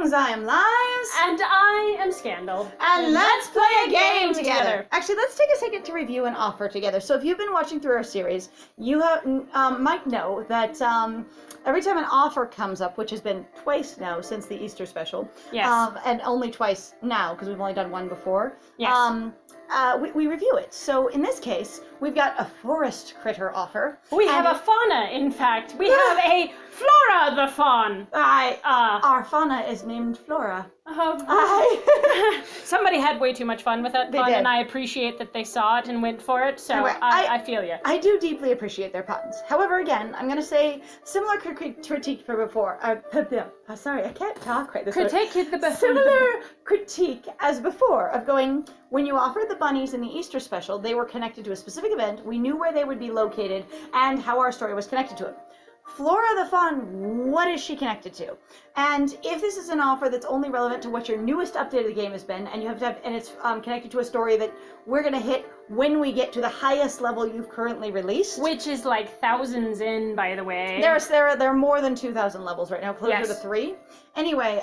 Greetings, I am Lives. And I am Scandal. And let's play a game together. Actually, let's take a second to review an offer together. So if you've been watching through our series, you might know that every time an offer comes up, which has been twice now since the Easter special, Yes. And only twice now because we've only done one before, Yes. we review it. So in this case, we've got a forest critter offer. We have a fauna, in fact. We have a Flora the Faun. Our fauna is named Flora. Somebody had way too much fun with that pun, did. and I appreciate that they saw it and went for it, so Anyway, I feel you. I do deeply appreciate their puns. However, again, I'm going to say similar critique for before. Sorry, I can't talk right this way. Similar critique as before of going, when you offered the bunnies in the Easter special, they were connected to a specific event, we knew where they would be located, and how our story was connected to it. Flora the Faun, what is she connected to? And if this is an offer that's only relevant to what your newest update of the game has been, and you have to have, and it's connected to a story that we're going to hit when we get to the highest level you've currently released, Which is like thousands in, by the way. there are more than 2,000 levels right now, closer to 3. Anyway,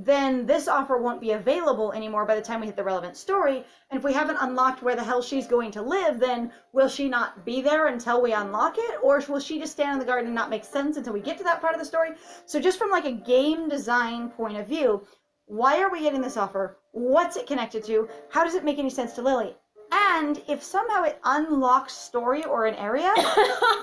then this offer won't be available anymore by the time we hit the relevant story. And if we haven't unlocked where the hell she's going to live, then will she not be there until we unlock it? Or will she just stand in the garden and not make sense until we get to that part of the story? So just from like a game design point of view, why are we getting this offer? What's it connected to? How does it make any sense to Lily? And if somehow it unlocks story or an area,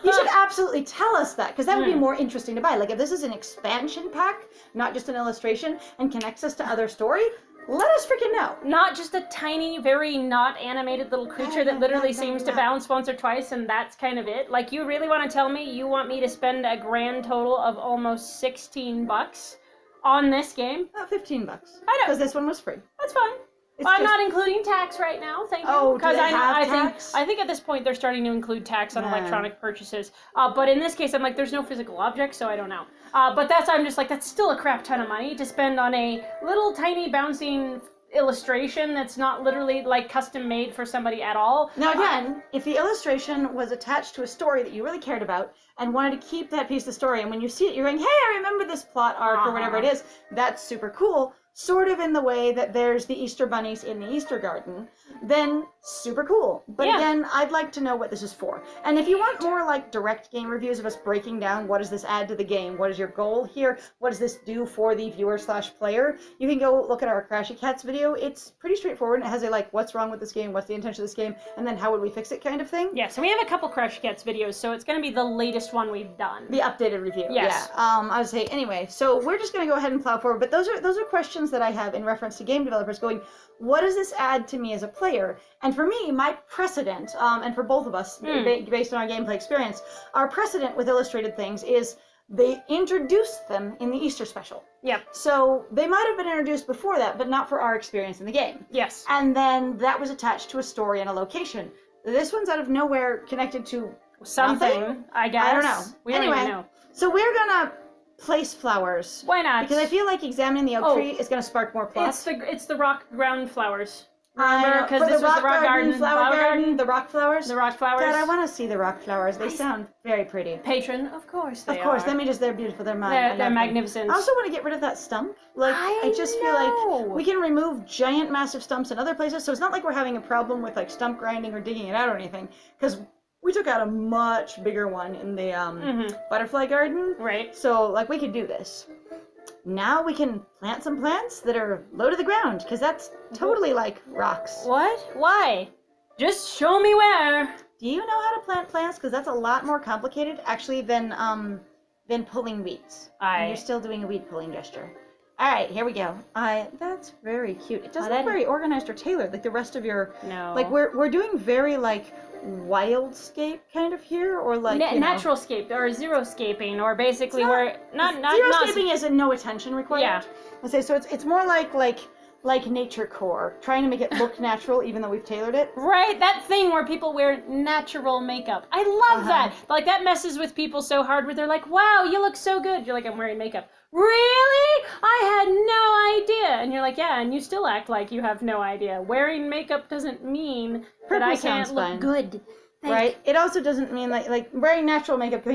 you should absolutely tell us that, because that would be more interesting to buy. Like if this is an expansion pack, not just an illustration, and connects us to other story, let us freaking know. Not just a tiny, very not animated little creature that literally seems to bounce once or twice and that's kind of it. Like, you really want to tell me you want me to spend a grand total of almost $16 on this game? 15 bucks. I know. Because this one was free. That's fine. Well, I'm not including tax right now, thank you. Oh, do they have tax? I think at this point they're starting to include tax on electronic purchases. But in this case, I'm like, there's no physical object, so I don't know. But I'm just like, that's still a crap ton of money to spend on a little tiny bouncing illustration that's not literally like custom made for somebody at all. Now again, if the illustration was attached to a story that you really cared about and wanted to keep that piece of the story, and when you see it, you're going, hey, I remember this plot arc or whatever it is, that's super cool. Sort of in the way that there's the Easter bunnies in the Easter garden, then super cool. But again, I'd like to know what this is for. And if you want more like direct game reviews of us breaking down what does this add to the game, what is your goal here, what does this do for the viewer/player, you can go look at our Crashy Cats video. It's pretty straightforward. It has a like, what's wrong with this game, what's the intention of this game, and then how would we fix it kind of thing. Yeah, so we have a couple Crashy Cats videos, so it's going to be the latest one we've done. The updated review. Yes. Yeah. I would say, anyway, so we're just going to go ahead and plow forward, but those are questions that I have in reference to game developers going, what does this add to me as a player? And for me, my precedent, and for both of us, based on our gameplay experience, our precedent with illustrated things is they introduced them in the Easter special. Yep. So they might have been introduced before that, but not for our experience in the game. Yes. And then that was attached to a story and a location. This one's out of nowhere connected to something, nothing? I guess. I don't know. We don't even know. So we're gonna place flowers. Why not? Because I feel like examining the oak tree is going to spark more plots. It's the rock ground flowers. Remember? Because this was the rock garden, flower garden, the rock flowers. The rock flowers. God, I want to see the rock flowers. They sound very pretty. Patron, of course they are. Of course, they're beautiful. They're mine. They're magnificent. I also want to get rid of that stump. Like, I just feel like we can remove giant, massive stumps in other places, so it's not like we're having a problem with like stump grinding or digging it out or anything. Because we took out a much bigger one in the butterfly garden. Right. So, like, we could do this. Now we can plant some plants that are low to the ground, because that's totally like rocks. What? Why? Just show me where. Do you know how to plant plants? Because that's a lot more complicated, actually, than pulling weeds. And you're still doing a weed pulling gesture. All right, here we go. That's very cute. It doesn't look very organized or tailored like the rest of your. No. Like we're doing very like wildscape kind of here, or like naturalscape or zero-scaping, or basically we're not zero-scaping is a no attention required. Yeah. Let's say so. It's more like nature core, trying to make it look natural even though we've tailored it. Right, that thing where people wear natural makeup. I love that. Like, that messes with people so hard where they're like, wow, you look so good. You're like, I'm wearing makeup. Really? I had no idea. And you're like, yeah, and you still act like you have no idea. Wearing makeup doesn't mean that I can't look good. Right? It also doesn't mean like wearing natural makeup.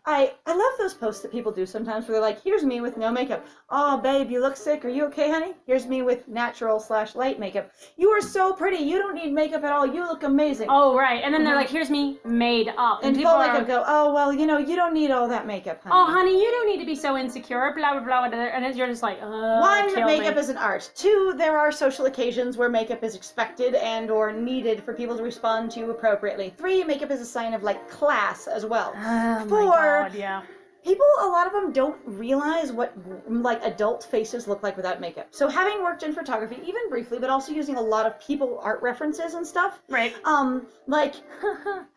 I love those posts that people do sometimes where they're like, here's me with no makeup. Oh, babe, you look sick. Are you okay, honey? Here's me with natural/light makeup. You are so pretty. You don't need makeup at all. You look amazing. Oh, right. And then they're like, here's me made up. And people full makeup go, oh, well, you don't need all that makeup, honey. Oh, honey, you don't need to be so insecure, blah, blah, blah. And you're just like, One, makeup is an art. Two, there are social occasions where makeup is expected and or needed for people to respond to appropriately. Three, makeup is a sign of, like, class as well. Oh, Four, my God, yeah. People, a lot of them don't realize what, like, adult faces look like without makeup. So having worked in photography, even briefly, but also using a lot of people art references and stuff. Right. Like,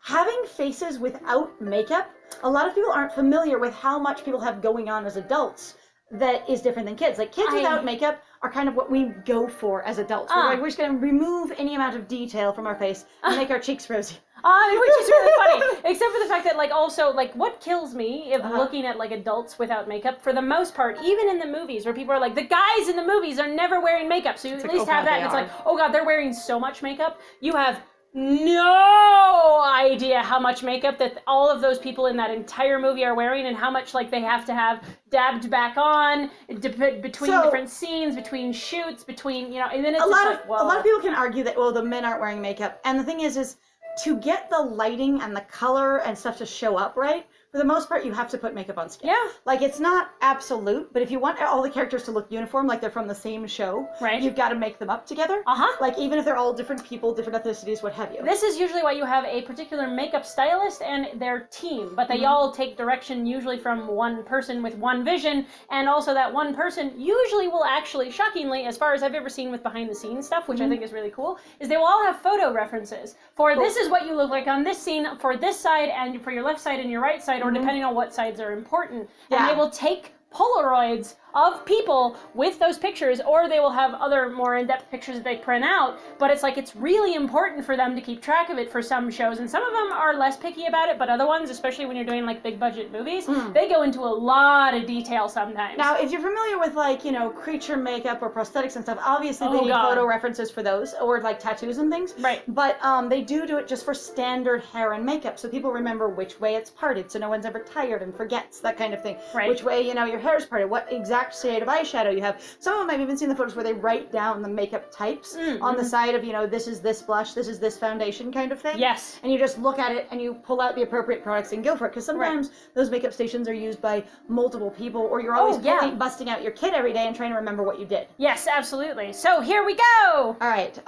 having faces without makeup, a lot of people aren't familiar with how much people have going on as adults that is different than kids. Like, kids without makeup are kind of what we go for as adults. We're just going to remove any amount of detail from our face and make our cheeks rosy. Which is really funny, except for the fact that, like, also, like, what kills me if looking at, like, adults without makeup, for the most part, even in the movies, where people are like, the guys in the movies are never wearing makeup, so you at least have that, and it's like, oh God, they're wearing so much makeup. You have no idea how much makeup that all of those people in that entire movie are wearing, and how much, like, they have to have dabbed back on between different scenes, between shoots, between, and then it's a lot like, of people can argue that, well, the men aren't wearing makeup, and the thing is to get the lighting and the color and stuff to show up right, for the most part, you have to put makeup on skin. Yeah. Like, it's not absolute, but if you want all the characters to look uniform, like they're from the same show, right, you've got to make them up together. Like, even if they're all different people, different ethnicities, what have you. This is usually why you have a particular makeup stylist and their team, but they all take direction usually from one person with one vision, and also that one person usually will actually, shockingly, as far as I've ever seen with behind the scenes stuff, which I think is really cool, is they will all have photo references for this is what you look like on this scene for this side and for your left side and your right side, or depending on what sides are important. And they will take Polaroids of people with those pictures, or they will have other more in-depth pictures that they print out, but it's like, it's really important for them to keep track of it for some shows, and some of them are less picky about it, but other ones, especially when you're doing like big budget movies, they go into a lot of detail sometimes. Now, if you're familiar with, like, creature makeup or prosthetics and stuff, obviously they need photo references for those, or like tattoos and things. Right. But they do it just for standard hair and makeup, so people remember which way it's parted, so no one's ever tired and forgets, that kind of thing. Right. Which way, your hair is parted, what exact shade of eyeshadow you have. Some of them, I've even seen the photos where they write down the makeup types on the side of, this is this blush, this is this foundation kind of thing. Yes. And you just look at it and you pull out the appropriate products and go for it. Because sometimes those makeup stations are used by multiple people, or you're always busting out your kit every day and trying to remember what you did. Yes, absolutely. So here we go. All right.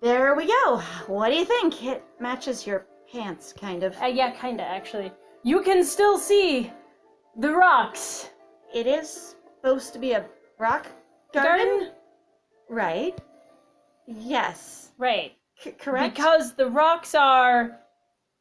There we go. What do you think? It matches your pants, kind of. Yeah, kind of, actually. You can still see the rocks. It is supposed to be a rock garden? Right. Yes. Right. Correct? Because the rocks are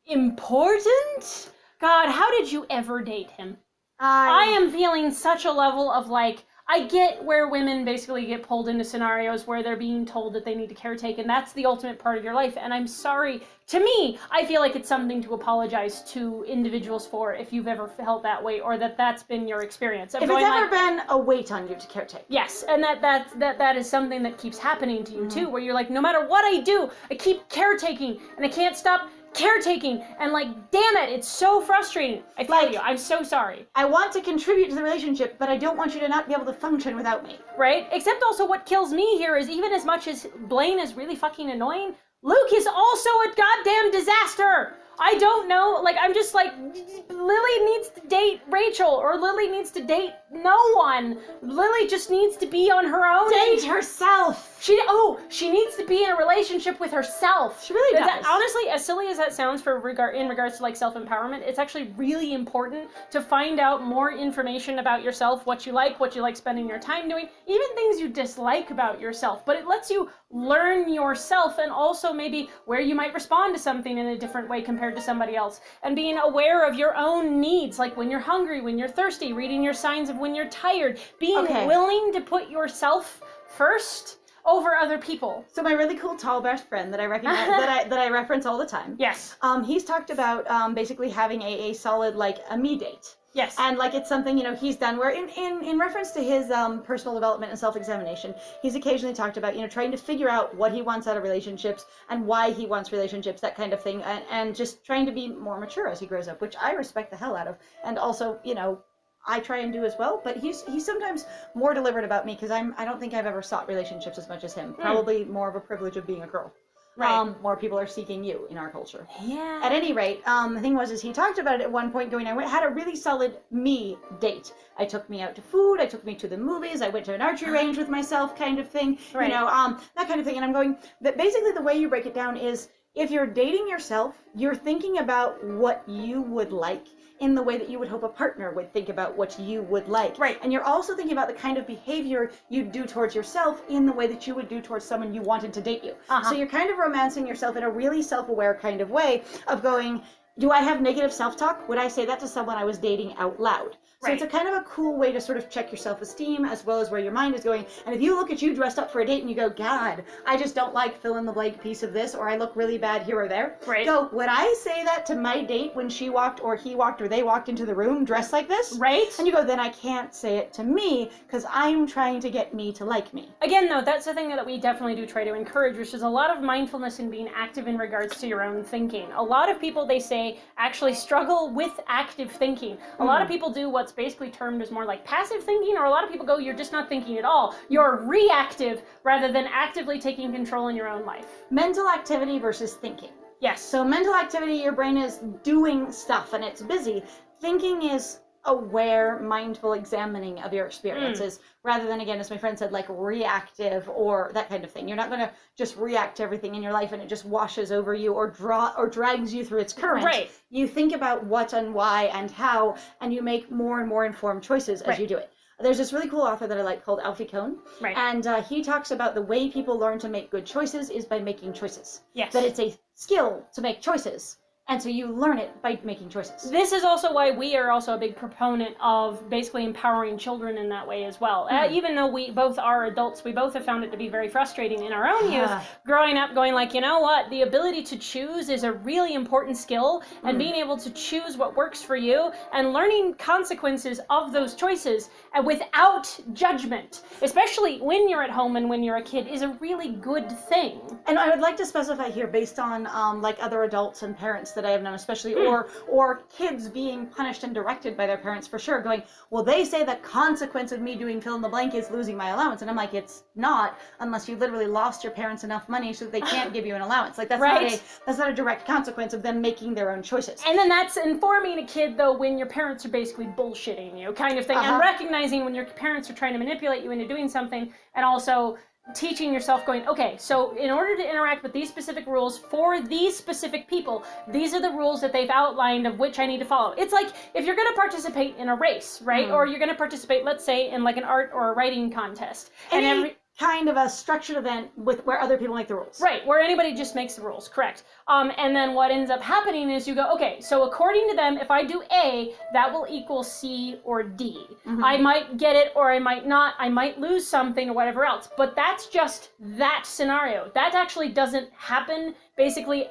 important? God, how did you ever date him? I am feeling such a level of, like, I get where women basically get pulled into scenarios where they're being told that they need to caretake, and that's the ultimate part of your life. And I'm sorry, to me, I feel like it's something to apologize to individuals for if you've ever felt that way, or that's been your experience. If it's ever been a weight on you to caretake. Yes, and that is something that keeps happening to you too, where you're like, no matter what I do, I keep caretaking, and I can't stop caretaking, and like, damn it, it's so frustrating. I feel you. I'm so sorry. I want to contribute to the relationship, but I don't want you to not be able to function without me. Right? Except also what kills me here is, even as much as Blaine is really fucking annoying, Luke is also a goddamn disaster. I don't know, like, I'm just like, Lily needs to date Rachel, or Lily needs to date no one. Lily just needs to be on her own. Date herself. She needs to be in a relationship with herself. She really does. Honestly, as silly as that sounds in regards to, like, self-empowerment, it's actually really important to find out more information about yourself, what you like spending your time doing, even things you dislike about yourself. But it lets you learn yourself, and also maybe where you might respond to something in a different way compared to somebody else, and being aware of your own needs, like when you're hungry, when you're thirsty, reading your signs of when you're tired, being willing to put yourself first over other people. So my really cool tall best friend that I recognize that I reference all the time. Yes. He's talked about basically having a solid, like, a me date. Yes. And like it's something, he's done where in reference to his personal development and self-examination, he's occasionally talked about, trying to figure out what he wants out of relationships and why he wants relationships, that kind of thing, and just trying to be more mature as he grows up, which I respect the hell out of. And also, I try and do as well, but he's sometimes more deliberate about me because I don't think I've ever sought relationships as much as him. Probably more of a privilege of being a girl. Right. More people are seeking you in our culture. Yeah. At any rate, the thing is he talked about it at one point, had a really solid me date. I took me out to food, I took me to the movies, I went to an archery range with myself, kind of thing. Right. That kind of thing. And I'm going, that basically the way you break it down is, if you're dating yourself, you're thinking about what you would like in the way that you would hope a partner would think about what you would like. Right. And you're also thinking about the kind of behavior you'd do towards yourself in the way that you would do towards someone you wanted to date you. So you're kind of romancing yourself in a really self-aware kind of way of going, do I have negative self-talk? Would I say that to someone I was dating out loud? So it's a kind of a cool way to sort of check your self-esteem as well as where your mind is going. And if you look at you dressed up for a date and you go, God, I just don't like fill in the blank piece of this, or I look really bad here or there. Right. Go, would I say that to my date when she walked or he walked or they walked into the room dressed like this? Right. And you go, then I can't say it to me because I'm trying to get me to like me. Again, though, that's the thing that we definitely do try to encourage, which is a lot of mindfulness and being active in regards to your own thinking. A lot of people, they say, actually struggle with active thinking. A lot of people do what's basically termed as more like passive thinking, or a lot of people go, you're just not thinking at all. You're reactive rather than actively taking control in your own life. Mental activity versus thinking. Yes. So mental activity, your brain is doing stuff and it's busy. Thinking is aware, mindful examining of your experiences, rather than, again, as my friend said, like reactive or that kind of thing. You're not going to just react to everything in your life and it just washes over you or drags you through its current. Right. You think about what and why and how, and you make more and more informed choices as you do it. There's this really cool author that I like called Alfie Kohn, and he talks about the way people learn to make good choices is by making choices. Yes. That it's a skill to make choices. And so you learn it by making choices. This is also why we are also a big proponent of basically empowering children in that way as well. Even though we both are adults, we both have found it to be very frustrating in our own youth, growing up going like, you know what, the ability to choose is a really important skill, and being able to choose what works for you and learning consequences of those choices without judgment, especially when you're at home and when you're a kid, is a really good thing. And I would like to specify here, based on like other adults and parents that I have known, especially, or kids being punished and directed by their parents, for sure, going, well, they say the consequence of me doing fill in the blank is losing my allowance. And I'm like, it's not, unless you literally lost your parents enough money so that they can't give you an allowance. Like, that's not a direct consequence of them making their own choices. And then that's informing a kid, though, when your parents are basically bullshitting you, kind of thing, and recognizing when your parents are trying to manipulate you into doing something, and also teaching yourself going, okay, so in order to interact with these specific rules for these specific people, these are the rules that they've outlined of which I need to follow. It's like if you're going to participate in a race, right? Or you're going to participate, let's say, in like an art or a writing contest. Any kind of a structured event with where other people make the rules. Right, where anybody just makes the rules, correct. And then what ends up happening is you go, okay, so according to them, if I do A, that will equal C or D. I might get it or I might not. I might lose something or whatever else. But that's just that scenario. That actually doesn't happen basically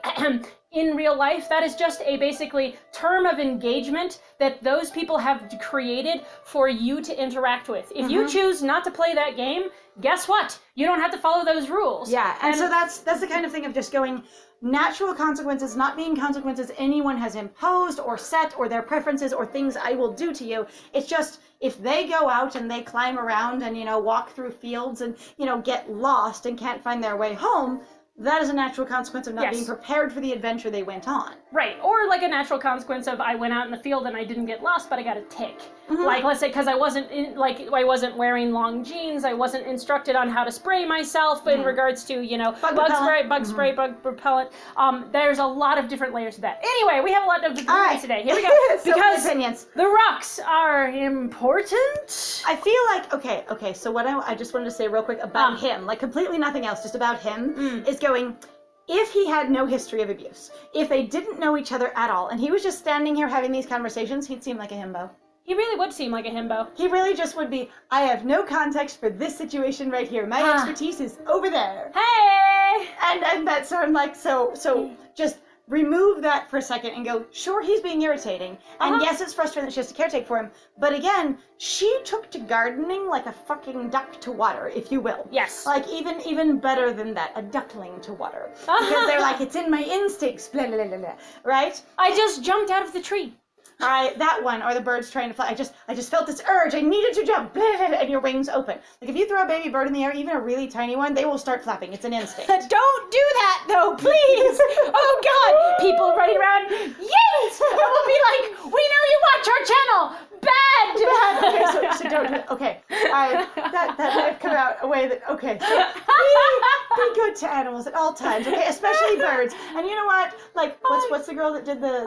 in real life. That is just a basically term of engagement that those people have created for you to interact with. If you choose not to play that game, guess what? You don't have to follow those rules. Yeah, and so that's the kind of thing of just going, natural consequences not being consequences anyone has imposed or set, or their preferences or things I will do to you. It's just, if they go out and they climb around and, walk through fields and, get lost and can't find their way home, that is a natural consequence of not being prepared for the adventure they went on. Right, or like a natural consequence of I went out in the field and I didn't get lost, but I got a tick. Like, let's say, because I wasn't wearing long jeans, I wasn't instructed on how to spray myself in regards to, bug spray, bug repellent. There's a lot of different layers to that. Anyway, we have a lot of different today. Here we go. Because opinions. The rocks are important. I feel like, okay, so what I just wanted to say real quick about him, like completely nothing else, just about him, is going, if he had no history of abuse, if they didn't know each other at all, and he was just standing here having these conversations, he'd seem like a himbo. He really would seem like a himbo. He really just would be, I have no context for this situation right here. My expertise is over there. Hey! And that's, so I'm like, so just remove that for a second and go, sure, he's being irritating. And yes, it's frustrating that she has to caretake for him. But again, she took to gardening like a fucking duck to water, if you will. Yes. Like even better than that, a duckling to water. Because they're like, it's in my instincts, blah, blah, blah, blah, right? I just jumped out of the tree. All right, that one, or the bird's trying to fly. I just felt this urge. I needed to jump, and your wings open. Like if you throw a baby bird in the air, even a really tiny one, they will start flapping. It's an instinct. Don't do that, though, please. Oh God, people running around, yeet! And we'll be like, we know you watch our channel. Bad. Okay, so don't do it. Okay, all right, that might come out a way that okay. So be good to animals at all times, okay, especially birds. And you know what? Like, what's the girl that did the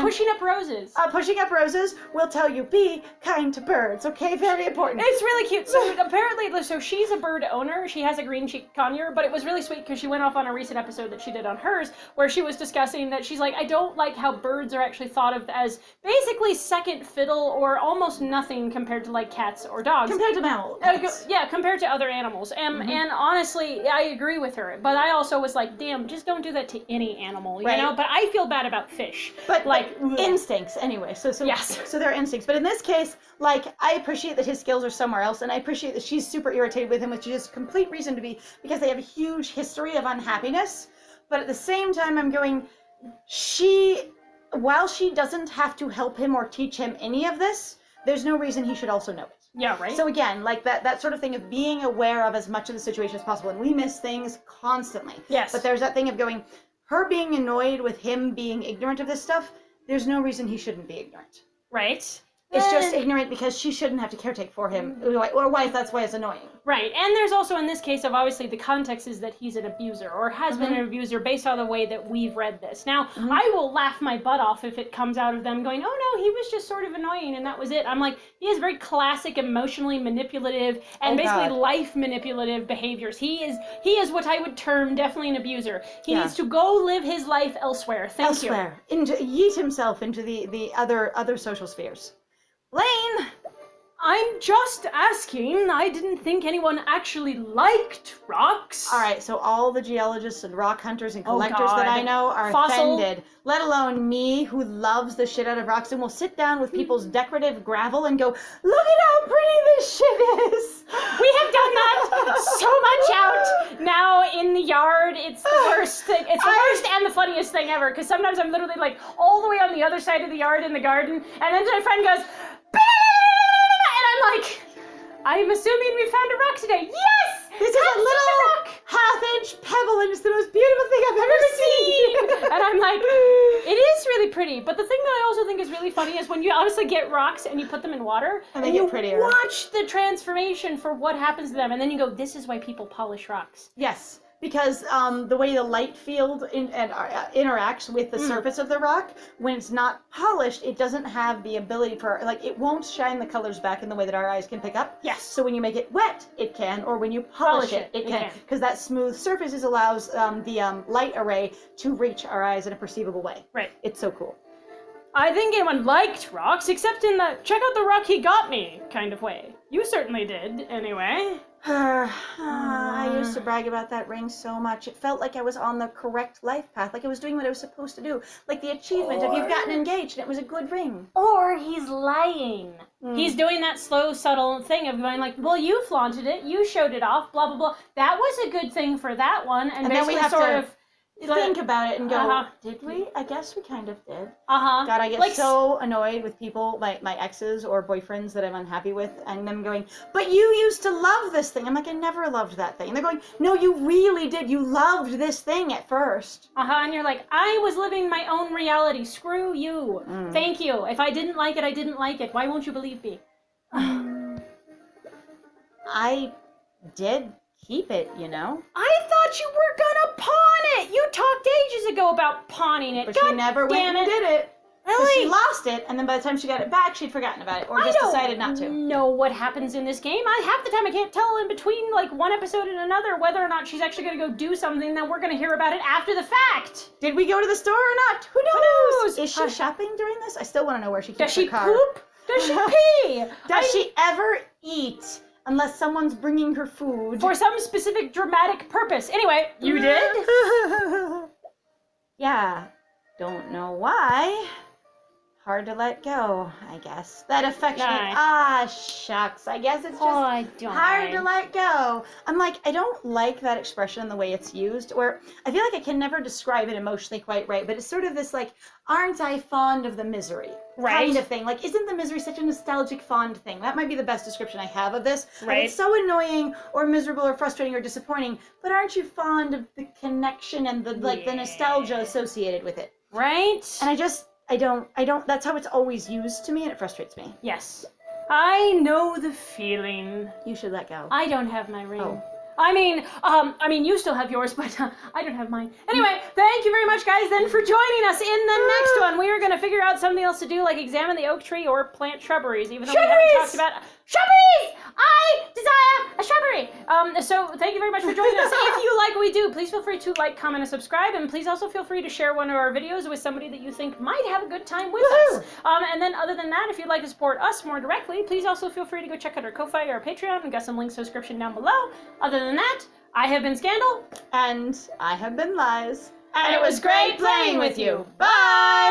Pushing Up Roses. Pushing Up Roses will tell you, be kind to birds, okay? Very important. It's really cute. So apparently, so she's a bird owner. She has a green-cheeked conure, but it was really sweet because she went off on a recent episode that she did on hers where she was discussing that she's like, I don't like how birds are actually thought of as basically second fiddle or almost nothing compared to like cats or dogs. Compared to mammals. Yeah, compared to other animals. And honestly, I agree with her. But I also was like, damn, just don't do that to any animal, you know? But I feel bad about fish. But like instincts anyway. So yes. So they're instincts. But in this case, like I appreciate that his skills are somewhere else, and I appreciate that she's super irritated with him, which is complete reason to be, because they have a huge history of unhappiness. But at the same time, I'm going, while she doesn't have to help him or teach him any of this, there's no reason he should also know it. Yeah, right. So again, like that sort of thing of being aware of as much of the situation as possible, and we miss things constantly. Yes. But there's that thing of going, her being annoyed with him being ignorant of this stuff, there's no reason he shouldn't be ignorant. Right. It's just ignorant because she shouldn't have to caretake for him. Or why? That's why it's annoying. Right. And there's also, in this case, of obviously the context is that he's an abuser or has been an abuser based on the way that we've read this. Now, I will laugh my butt off if it comes out of them going, oh no, he was just sort of annoying and that was it. I'm like, he has very classic emotionally manipulative and basically life manipulative behaviors. He is what I would term definitely an abuser. He needs to go live his life elsewhere. Thank you. Yeet himself into the other social spheres. Blaine! I'm just asking. I didn't think anyone actually liked rocks. All right, so all the geologists and rock hunters and collectors that I know are offended, let alone me, who loves the shit out of rocks and will sit down with people's decorative gravel and go, look at how pretty this shit is. We have done that so much out now in the yard. It's the worst thing. It's the worst and the funniest thing ever, because sometimes I'm literally like all the way on the other side of the yard in the garden, and then my friend goes, like, I'm assuming we found a rock today. Yes! This is a little half-inch pebble, and it's the most beautiful thing I've ever seen. And I'm like, it is really pretty. But the thing that I also think is really funny is when you honestly get rocks and you put them in water, and they get prettier. Watch the transformation for what happens to them, and then you go, this is why people polish rocks. Yes. Because the way the light field interacts with the surface of the rock, when it's not polished, it doesn't have the ability for, like, it won't shine the colors back in the way that our eyes can pick up. Yes. So when you make it wet, it can, or when you polish it can. Because that smooth surface allows the light array to reach our eyes in a perceivable way. Right. It's so cool. I think anyone liked rocks, except in the check out the rock he got me kind of way. You certainly did, anyway. I used to brag about that ring so much. It felt like I was on the correct life path, like I was doing what I was supposed to do. Like the achievement of you've gotten engaged and it was a good ring. Or he's lying. He's doing that slow, subtle thing of going like, well, you flaunted it, you showed it off, blah, blah, blah. That was a good thing for that one. And basically then we have sort to of think about it and go, did we? I guess we kind of did. God, I get so annoyed with people, my exes or boyfriends that I'm unhappy with, and them going, but you used to love this thing. I'm like, I never loved that thing. And they're going, no, you really did. You loved this thing at first. And you're like, I was living my own reality. Screw you. Thank you. If I didn't like it, I didn't like it. Why won't you believe me? I did keep it, you know. I thought you were gonna pawn it. You talked ages ago about pawning it. But God she never went and did it. Really? She lost it, and then by the time she got it back, she'd forgotten about it, or just decided not to. I don't know what happens in this game. Half the time I can't tell in between like one episode and another whether or not she's actually gonna go do something that we're gonna hear about it after the fact. Did we go to the store or not? Who knows? Is she shopping during this? I still want to know where she keeps her car. Does she poop? Does she pee? Does she ever eat? Unless someone's bringing her food. For some specific dramatic purpose. Anyway, you did? Yeah. Don't know why. Hard to let go, I guess. That affectionate, shucks. I guess it's just hard to let go. I'm like, I don't like that expression the way it's used, or I feel like I can never describe it emotionally quite right, but it's sort of this like, aren't I fond of the misery? Kind of thing. Like, isn't the misery such a nostalgic, fond thing? That might be the best description I have of this. Right. Like, it's so annoying or miserable or frustrating or disappointing, but aren't you fond of the connection and the the nostalgia associated with it? Right. And I don't, that's how it's always used to me, and it frustrates me. Yes. I know the feeling. You should let go. I don't have my ring. Oh. I mean, you still have yours, but I don't have mine. Anyway, thank you very much, guys, then, for joining us in the next one. We are going to figure out something else to do, like examine the oak tree or plant shrubberies, even though we haven't talked about shrubberies! I desire a shrubbery! So thank you very much for joining us. If you like what we do, please feel free to like, comment, and subscribe, and please also feel free to share one of our videos with somebody that you think might have a good time with us. And then other than that, if you'd like to support us more directly, please also feel free to go check out our Ko-Fi or our Patreon. We've got some links in the description down below. Other than that, I have been Scandal. And I have been Lies. And it was great playing with you. Bye!